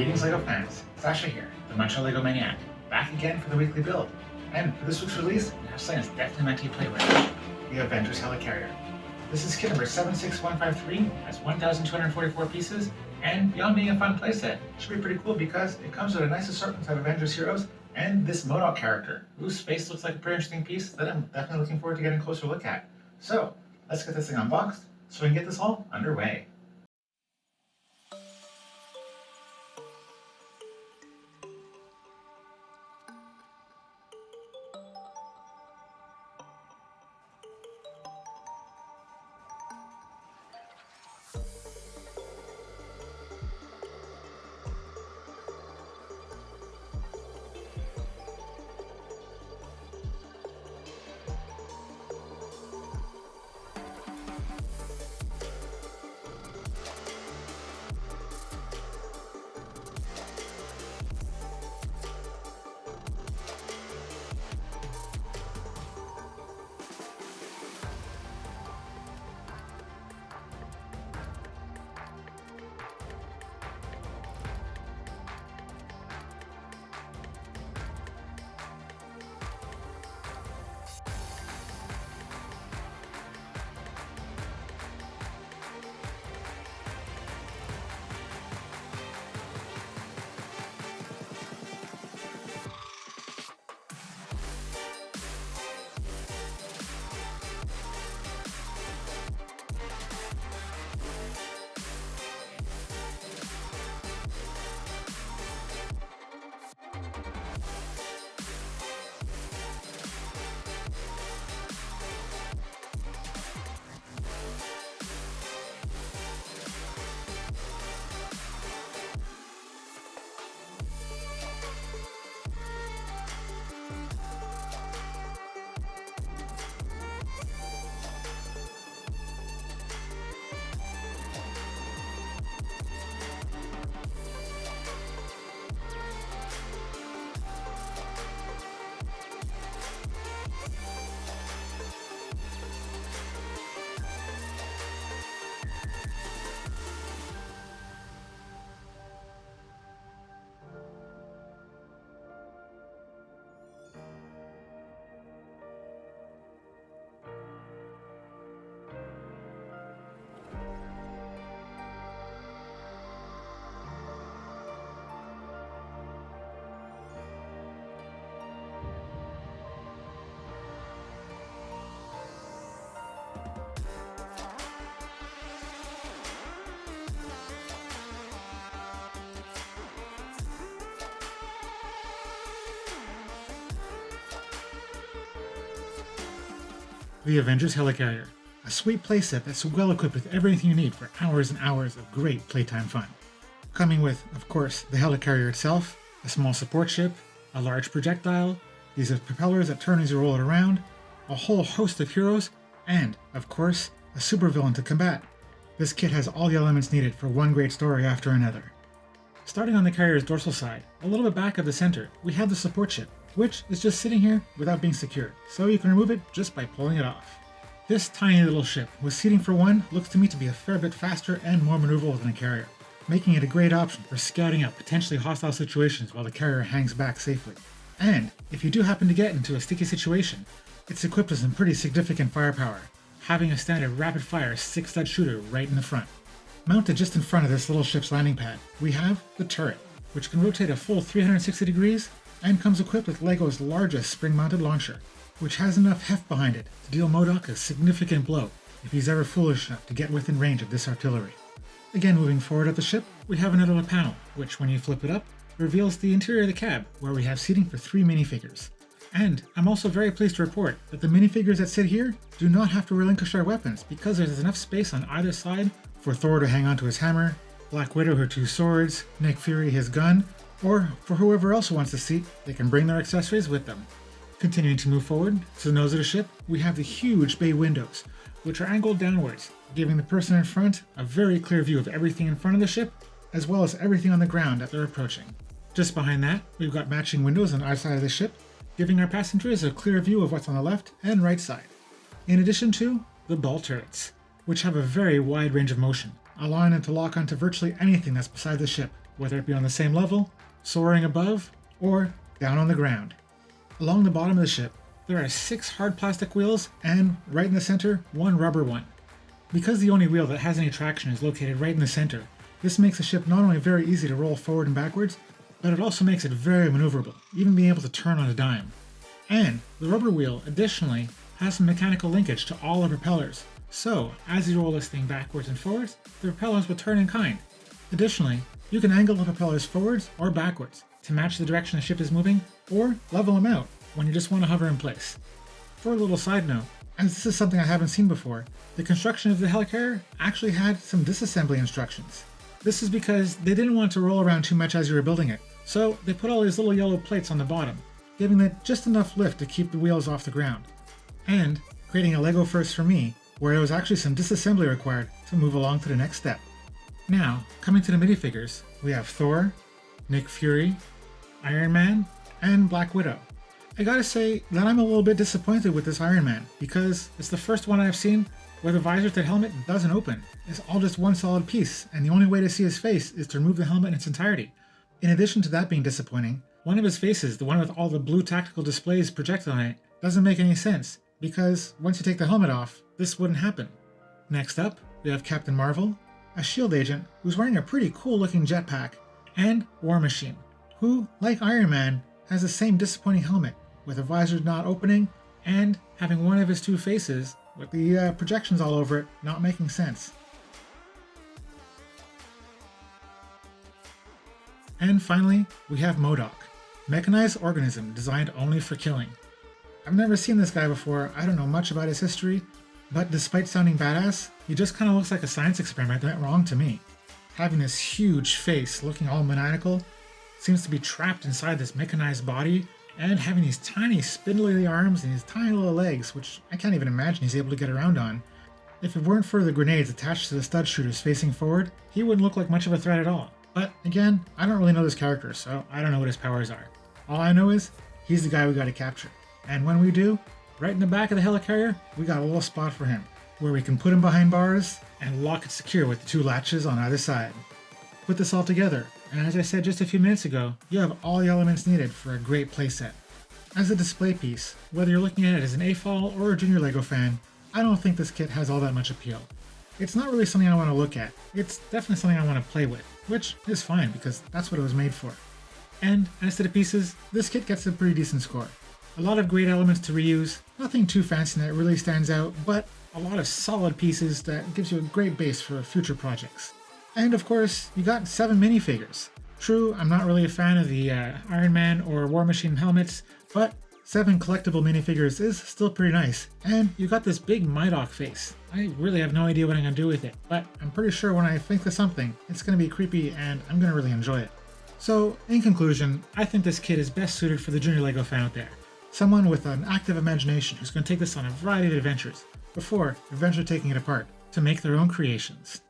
Greetings Lego fans, Sasha here, the Montreal Lego Maniac, back again for the weekly build. And for this week's release, we have something that's definitely meant to be played with, the Avengers Helicarrier. This is kit number 76153, has 1,244 pieces, and beyond being a fun playset, should be pretty cool because it comes with a nice assortment of Avengers heroes and this m.o.d.o.k character, whose face looks like a pretty interesting piece that I'm definitely looking forward to getting a closer look at. So, let's get this thing unboxed so we can get this all underway. The Avengers Helicarrier, a sweet playset that's well equipped with everything you need for hours and hours of great playtime fun. Coming with, of course, the helicarrier itself, a small support ship, a large projectile, these are propellers that turn as you roll it around, a whole host of heroes, and, of course, a supervillain to combat. This kit has all the elements needed for one great story after another. Starting on the carrier's dorsal side, a little bit back of the center, we have the support ship, which is just sitting here without being secured, so you can remove it just by pulling it off. This tiny little ship, with seating for one, looks to me to be a fair bit faster and more maneuverable than a carrier, making it a great option for scouting out potentially hostile situations while the carrier hangs back safely. And, if you do happen to get into a sticky situation, it's equipped with some pretty significant firepower, having a standard rapid-fire 6-stud shooter right in the front. Mounted just in front of this little ship's landing pad, we have the turret, which can rotate a full 360 degrees and comes equipped with LEGO's largest spring-mounted launcher, which has enough heft behind it to deal M.o.d.o.k a significant blow if he's ever foolish enough to get within range of this artillery. Again, moving forward at the ship, we have another panel, which when you flip it up, reveals the interior of the cab, where we have seating for 3 minifigures. And I'm also very pleased to report that the minifigures that sit here do not have to relinquish their weapons because there's enough space on either side for Thor to hang onto his hammer, Black Widow her 2 swords, Nick Fury his gun, or for whoever else who wants a seat, they can bring their accessories with them. Continuing to move forward to the nose of the ship, we have the huge bay windows, which are angled downwards, giving the person in front a very clear view of everything in front of the ship, as well as everything on the ground that they're approaching. Just behind that, we've got matching windows on either side of the ship, giving our passengers a clear view of what's on the left and right side. In addition to the ball turrets, which have a very wide range of motion, allowing them to lock onto virtually anything that's beside the ship, whether it be on the same level, soaring above, or down on the ground. Along the bottom of the ship, there are 6 hard plastic wheels and, right in the center, 1 rubber one. Because the only wheel that has any traction is located right in the center, this makes the ship not only very easy to roll forward and backwards, but it also makes it very maneuverable, even being able to turn on a dime. And the rubber wheel, additionally, has some mechanical linkage to all the propellers, so as you roll this thing backwards and forwards, the propellers will turn in kind. Additionally, you can angle the propellers forwards or backwards to match the direction the ship is moving, or level them out when you just want to hover in place. For a little side note, as this is something I haven't seen before, the construction of the heli-carrier actually had some disassembly instructions. This is because they didn't want to roll around too much as you were building it, so they put all these little yellow plates on the bottom, giving it just enough lift to keep the wheels off the ground, and creating a Lego first for me, where there was actually some disassembly required to move along to the next step. Now, coming to the minifigures, we have Thor, Nick Fury, Iron Man, and Black Widow. I gotta say that I'm a little bit disappointed with this Iron Man, because it's the first one I've seen where the visor to the helmet doesn't open. It's all just one solid piece, and the only way to see his face is to remove the helmet in its entirety. In addition to that being disappointing, one of his faces, the one with all the blue tactical displays projected on it, doesn't make any sense, because once you take the helmet off, this wouldn't happen. Next up, we have Captain Marvel, a S.H.I.E.L.D. agent who's wearing a pretty cool looking jetpack, and War Machine, who, like Iron Man, has the same disappointing helmet, with a visor not opening, and having one of his 2 faces, with the projections all over it, not making sense. And finally, we have M.o.d.o.k, mechanized organism designed only for killing. I've never seen this guy before, I don't know much about his history, but despite sounding badass, he just kind of looks like a science experiment that went wrong to me. Having this huge face looking all maniacal, seems to be trapped inside this mechanized body, and having these tiny spindly arms and these tiny little legs, which I can't even imagine he's able to get around on. If it weren't for the grenades attached to the stud shooters facing forward, he wouldn't look like much of a threat at all. But again, I don't really know this character, so I don't know what his powers are. All I know is, he's the guy we gotta capture. And when we do, right in the back of the heli-carrier, we got a little spot for him, where we can put him behind bars and lock it secure with the 2 latches on either side. Put this all together, and as I said just a few minutes ago, you have all the elements needed for a great playset. As a display piece, whether you're looking at it as an AFOL or a junior LEGO fan, I don't think this kit has all that much appeal. It's not really something I want to look at, it's definitely something I want to play with, which is fine because that's what it was made for. And as to the pieces, this kit gets a pretty decent score. A lot of great elements to reuse, nothing too fancy that really stands out, but a lot of solid pieces that gives you a great base for future projects. And of course, you got 7 minifigures. True, I'm not really a fan of the Iron Man or War Machine helmets, but 7 collectible minifigures is still pretty nice. And you got this big M.o.d.o.k face. I really have no idea what I'm going to do with it, but I'm pretty sure when I think of something, it's going to be creepy and I'm going to really enjoy it. So, in conclusion, I think this kit is best suited for the junior LEGO fan out there. Someone with an active imagination who's going to take this on a variety of adventures, before eventually taking it apart to make their own creations.